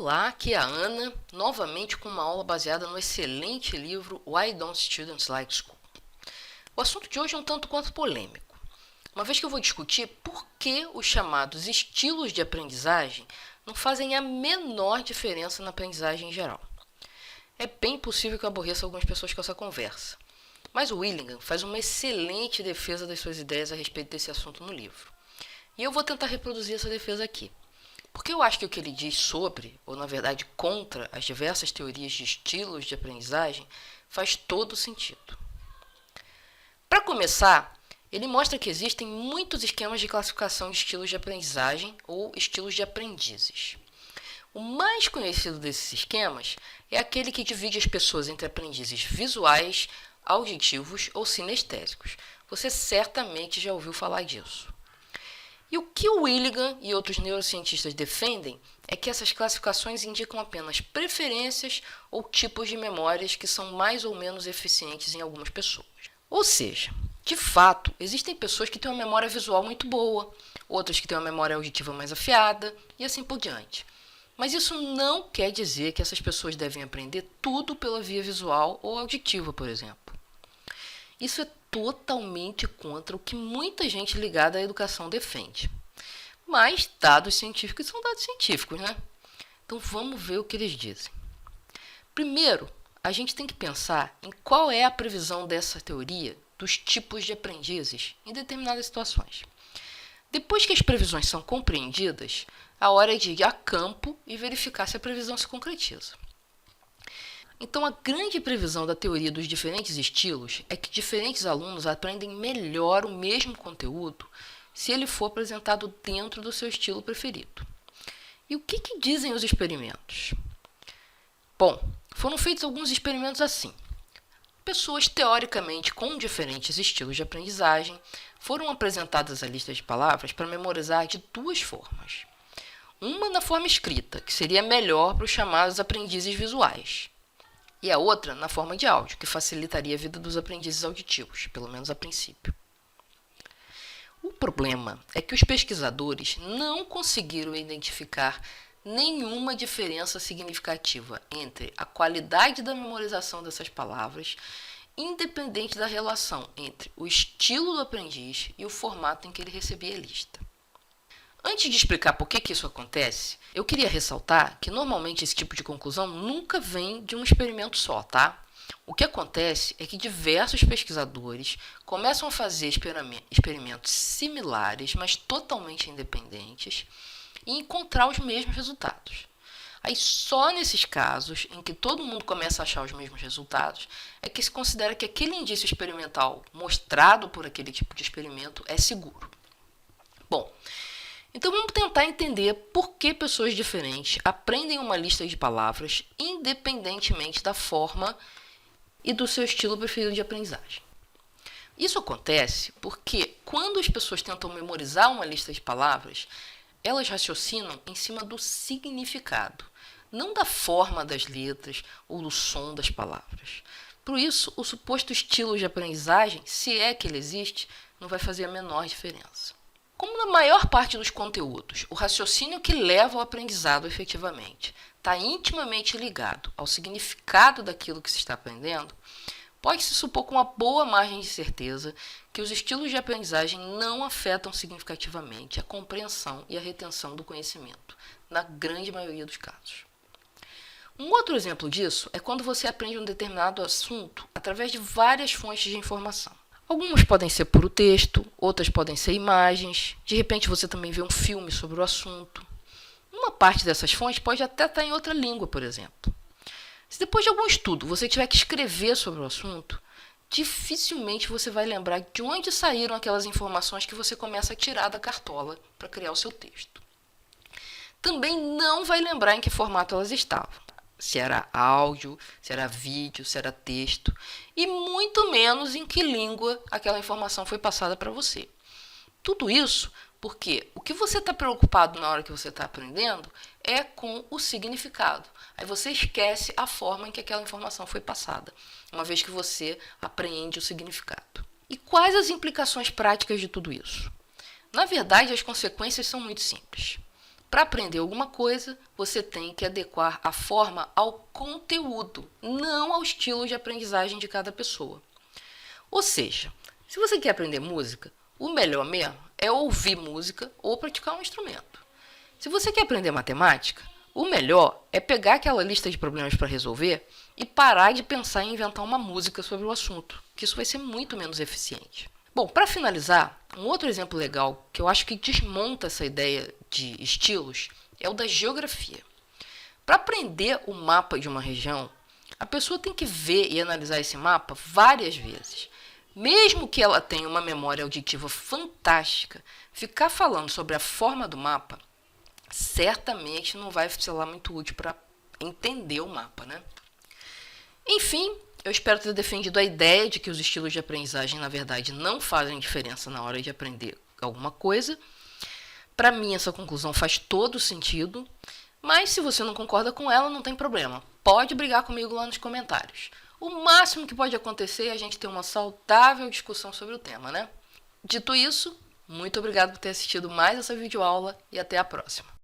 Olá, aqui é a Ana, novamente com uma aula baseada no excelente livro Why Don't Students Like School? O assunto de hoje é um tanto quanto polêmico, uma vez que eu vou discutir por que os chamados estilos de aprendizagem não fazem a menor diferença na aprendizagem em geral. É bem possível que eu aborreça algumas pessoas com essa conversa, mas o Willingham faz uma excelente defesa das suas ideias a respeito desse assunto no livro. E eu vou tentar reproduzir essa defesa aqui. Porque eu acho que o que ele diz sobre, ou na verdade contra, as diversas teorias de estilos de aprendizagem faz todo sentido. Para começar, ele mostra que existem muitos esquemas de classificação de estilos de aprendizagem ou estilos de aprendizes. O mais conhecido desses esquemas é aquele que divide as pessoas entre aprendizes visuais, auditivos ou sinestésicos. Você certamente já ouviu falar disso. E o que o Willingham e outros neurocientistas defendem é que essas classificações indicam apenas preferências ou tipos de memórias que são mais ou menos eficientes em algumas pessoas. Ou seja, de fato, existem pessoas que têm uma memória visual muito boa, outras que têm uma memória auditiva mais afiada e assim por diante. Mas isso não quer dizer que essas pessoas devem aprender tudo pela via visual ou auditiva, por exemplo. Isso é totalmente contra o que muita gente ligada à educação defende. Mas dados científicos são dados científicos, né? Então vamos ver o que eles dizem. Primeiro, a gente tem que pensar em qual é a previsão dessa teoria dos tipos de aprendizes em determinadas situações. Depois que as previsões são compreendidas, a hora é de ir a campo e verificar se a previsão se concretiza. Então, a grande previsão da teoria dos diferentes estilos é que diferentes alunos aprendem melhor o mesmo conteúdo se ele for apresentado dentro do seu estilo preferido. E o que dizem os experimentos? Bom, foram feitos alguns experimentos assim. Pessoas teoricamente com diferentes estilos de aprendizagem foram apresentadas a lista de palavras para memorizar de duas formas. Uma na forma escrita, que seria melhor para os chamados aprendizes visuais. E a outra na forma de áudio, que facilitaria a vida dos aprendizes auditivos, pelo menos a princípio. O problema é que os pesquisadores não conseguiram identificar nenhuma diferença significativa entre a qualidade da memorização dessas palavras, independente da relação entre o estilo do aprendiz e o formato em que ele recebia a lista. Antes de explicar por que isso acontece, eu queria ressaltar que normalmente esse tipo de conclusão nunca vem de um experimento só, tá? O que acontece é que diversos pesquisadores começam a fazer experimentos similares, mas totalmente independentes, e encontrar os mesmos resultados. Aí só nesses casos, em que todo mundo começa a achar os mesmos resultados, é que se considera que aquele indício experimental mostrado por aquele tipo de experimento é seguro. Bom, então vamos tentar entender por que pessoas diferentes aprendem uma lista de palavras independentemente da forma e do seu estilo preferido de aprendizagem. Isso acontece porque quando as pessoas tentam memorizar uma lista de palavras, elas raciocinam em cima do significado, não da forma das letras ou do som das palavras. Por isso, o suposto estilo de aprendizagem, se é que ele existe, não vai fazer a menor diferença. Como na maior parte dos conteúdos, o raciocínio que leva ao aprendizado efetivamente está intimamente ligado ao significado daquilo que se está aprendendo, pode-se supor com uma boa margem de certeza que os estilos de aprendizagem não afetam significativamente a compreensão e a retenção do conhecimento, na grande maioria dos casos. Um outro exemplo disso é quando você aprende um determinado assunto através de várias fontes de informação. Algumas podem ser puro texto, outras podem ser imagens, de repente você também vê um filme sobre o assunto. Uma parte dessas fontes pode até estar em outra língua, por exemplo. Se depois de algum estudo você tiver que escrever sobre o assunto, dificilmente você vai lembrar de onde saíram aquelas informações que você começa a tirar da cartola para criar o seu texto. Também não vai lembrar em que formato elas estavam. Se era áudio, se era vídeo, se era texto, e muito menos em que língua aquela informação foi passada para você. Tudo isso porque o que você está preocupado na hora que você está aprendendo é com o significado. Aí você esquece a forma em que aquela informação foi passada, uma vez que você apreende o significado. E quais as implicações práticas de tudo isso? Na verdade, as consequências são muito simples. Para aprender alguma coisa, você tem que adequar a forma ao conteúdo, não ao estilo de aprendizagem de cada pessoa. Ou seja, se você quer aprender música, o melhor mesmo é ouvir música ou praticar um instrumento. Se você quer aprender matemática, o melhor é pegar aquela lista de problemas para resolver e parar de pensar em inventar uma música sobre o assunto, que isso vai ser muito menos eficiente. Bom, para finalizar, um outro exemplo legal que eu acho que desmonta essa ideia de estilos é o da geografia. Para aprender o mapa de uma região, a pessoa tem que ver e analisar esse mapa várias vezes. Mesmo que ela tenha uma memória auditiva fantástica, ficar falando sobre a forma do mapa certamente não vai ser lá muito útil para entender o mapa, né? Enfim, eu espero ter defendido a ideia de que os estilos de aprendizagem, na verdade, não fazem diferença na hora de aprender alguma coisa. Para mim, essa conclusão faz todo sentido, mas se você não concorda com ela, não tem problema. Pode brigar comigo lá nos comentários. O máximo que pode acontecer é a gente ter uma saudável discussão sobre o tema, né? Dito isso, muito obrigado por ter assistido mais essa videoaula e até a próxima.